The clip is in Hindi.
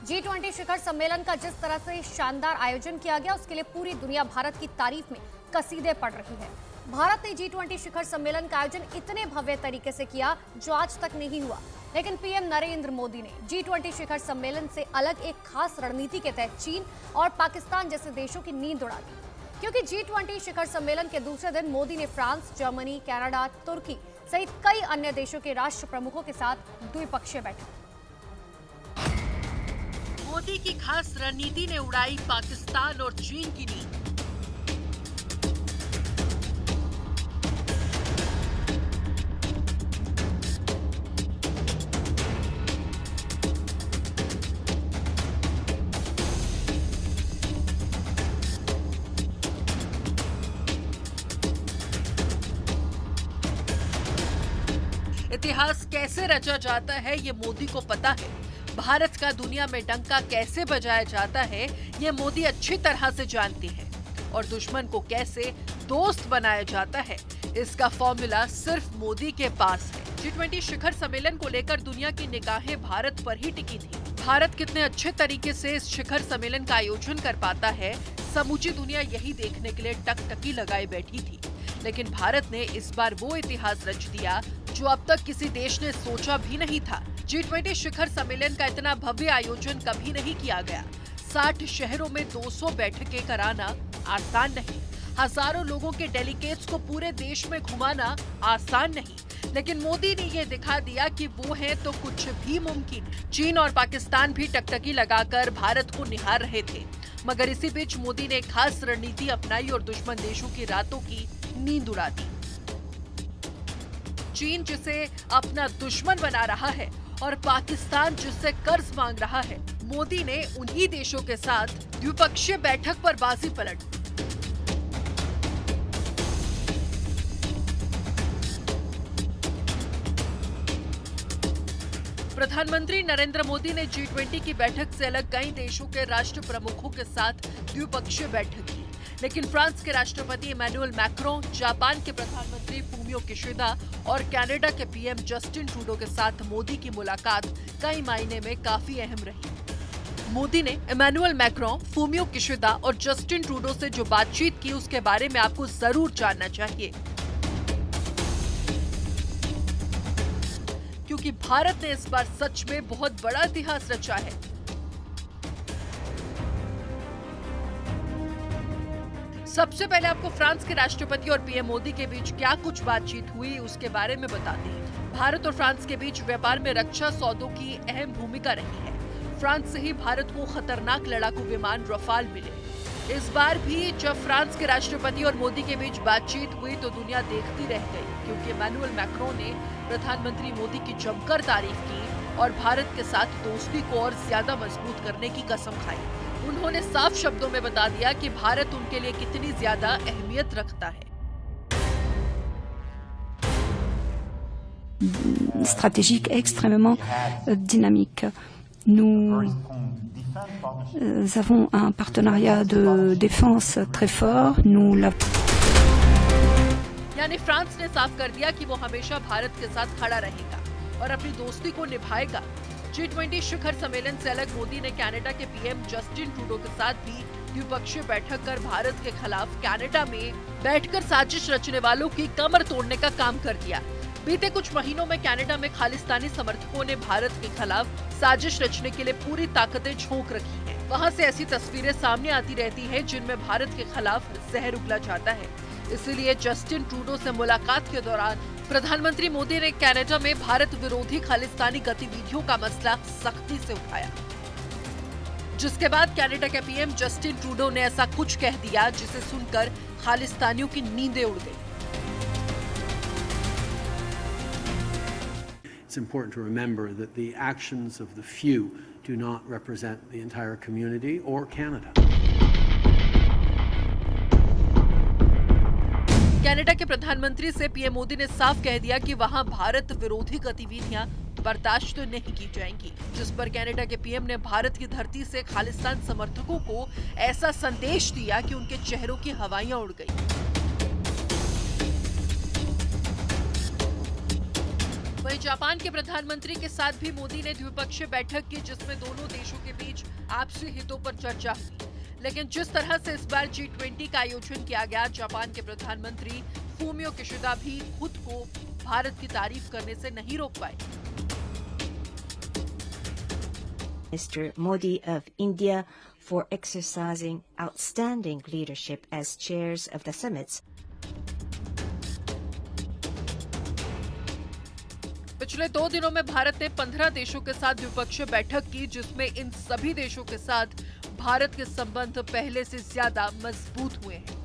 G20 शिखर सम्मेलन का जिस तरह से शानदार आयोजन किया गया, उसके लिए पूरी दुनिया भारत की तारीफ में कसीदे पढ़ रही है। भारत ने G20 शिखर सम्मेलन का आयोजन इतने भव्य तरीके से किया जो आज तक नहीं हुआ। लेकिन पीएम नरेंद्र मोदी ने G20 शिखर सम्मेलन से अलग एक खास रणनीति के तहत चीन और पाकिस्तान जैसे देशों की नींद उड़ा दी। क्योंकि G20 शिखर सम्मेलन के दूसरे दिन मोदी ने फ्रांस, जर्मनी, कनाडा, तुर्की सहित कई अन्य देशों के राष्ट्र प्रमुखों के साथ द्विपक्षीय बैठक। मोदी की खास रणनीति ने उड़ाई पाकिस्तान और चीन की नींद। इतिहास कैसे रचा जाता है ये मोदी को पता है। भारत का दुनिया में डंका कैसे बजाया जाता है ये मोदी अच्छी तरह से जानते हैं। और दुश्मन को कैसे दोस्त बनाया जाता है इसका फॉर्मूला सिर्फ मोदी के पास है। G20 शिखर सम्मेलन को लेकर दुनिया की निगाहें भारत पर ही टिकी थी। भारत कितने अच्छे तरीके से इस शिखर सम्मेलन का आयोजन कर पाता है, समूची दुनिया यही देखने के लिए टकटकी लगाए बैठी थी। लेकिन भारत ने इस बार वो इतिहास रच दिया जो अब तक किसी देश ने सोचा भी नहीं था। G20 शिखर सम्मेलन का इतना भव्य आयोजन कभी नहीं किया गया। 60 शहरों में 200 बैठकें कराना आसान नहीं, हजारों लोगों के डेलीगेट्स को पूरे देश में घुमाना आसान नहीं। लेकिन मोदी ने ये दिखा दिया कि वो है तो कुछ भी मुमकिन। चीन और पाकिस्तान भी टकटकी लगाकर भारत को निहार रहे थे, मगर इसी बीच मोदी ने खास रणनीति अपनाई और दुश्मन देशों की रातों की नींद उड़ा दी। चीन जिसे अपना दुश्मन बना रहा है और पाकिस्तान जिससे कर्ज मांग रहा है, मोदी ने उन्हीं देशों के साथ द्विपक्षीय बैठक पर बाजी पलट दी। प्रधानमंत्री नरेंद्र मोदी ने G20 की बैठक से अलग कई देशों के राष्ट्र प्रमुखों के साथ द्विपक्षीय बैठक की। लेकिन फ्रांस के राष्ट्रपति इमैनुअल मैक्रों, जापान के प्रधानमंत्री फूमियो किशिदा और कनाडा के पीएम जस्टिन ट्रूडो के साथ मोदी की मुलाकात कई मायने में काफी अहम रही। मोदी ने इमैनुअल मैक्रों, फूमियो किशिदा और जस्टिन ट्रूडो से जो बातचीत की उसके बारे में आपको जरूर जानना चाहिए, क्योंकि भारत ने इस बार सच में बहुत बड़ा इतिहास रचा है। सबसे पहले आपको फ्रांस के राष्ट्रपति और पीएम मोदी के बीच क्या कुछ बातचीत हुई उसके बारे में बताते हैं। भारत और फ्रांस के बीच व्यापार में रक्षा सौदों की अहम भूमिका रही है। फ्रांस से ही भारत को खतरनाक लड़ाकू विमान रफाल मिले। इस बार भी जब फ्रांस के राष्ट्रपति और मोदी के बीच बातचीत हुई तो दुनिया देखती रह गई, क्योंकि इमैनुअल मैक्रों ने प्रधानमंत्री मोदी की जमकर तारीफ की और भारत के साथ दोस्ती को और ज्यादा मजबूत करने की कसम खाई। उन्होंने साफ शब्दों में बता दिया कि भारत उनके लिए कितनी ज्यादा अहमियत रखता है। Stratégique extrêmement dynamique. Nous avons un partenariat de défense très fort. यानी फ्रांस ने साफ कर दिया कि वो हमेशा भारत के साथ खड़ा रहेगा और अपनी दोस्ती को निभाएगा। G20 शिखर सम्मेलन से अलग मोदी ने कनाडा के पीएम जस्टिन ट्रूडो के साथ भी द्विपक्षीय बैठक कर भारत के खिलाफ कनाडा में बैठकर साजिश रचने वालों की कमर तोड़ने का काम कर दिया। बीते कुछ महीनों में कनाडा में खालिस्तानी समर्थकों ने भारत के खिलाफ साजिश रचने के लिए पूरी ताकतें झोंक रखी हैं। वहां से ऐसी तस्वीरें सामने आती रहती हैं जिनमें भारत के खिलाफ जहर उगला जाता है। इसीलिए जस्टिन ट्रूडो से मुलाकात के दौरान प्रधानमंत्री मोदी ने कनाडा में भारत विरोधी खालिस्तानी गतिविधियों का मसला सख्ती से उठाया, जिसके बाद कनाडा के पीएम जस्टिन ट्रूडो ने ऐसा कुछ कह दिया जिसे सुनकर खालिस्तानियों की नींदें उड़ गई। It's important to remember that the actions of the few do not represent the entire community or Canada. Canada के प्रधानमंत्री से पीएम मोदी ने साफ कह दिया कि वहां भारत विरोधी गतिविधियां बर्दाश्त नहीं की जाएंगी, जिस पर कनाडा के पीएम ने भारत की धरती से खालिस्तान समर्थकों को ऐसा संदेश दिया कि उनके चेहरों की हवाइयां उड़ गई। वहीं जापान के प्रधानमंत्री के साथ भी मोदी ने द्विपक्षीय बैठक की, जिसमें दोनों देशों के बीच आपसी हितों पर चर्चा हुई। लेकिन जिस तरह से इस बार G20 का आयोजन किया गया, जापान के प्रधानमंत्री फूमियो किशिदा भी खुद को भारत की तारीफ करने से नहीं रोक पाए। Mr. Modi of India for exercising outstanding leadership as chairs of the summits. पिछले 2 दिनों में भारत ने 15 देशों के साथ द्विपक्षीय बैठक की, जिसमें इन सभी देशों के साथ भारत के संबंध पहले से ज्यादा मजबूत हुए हैं।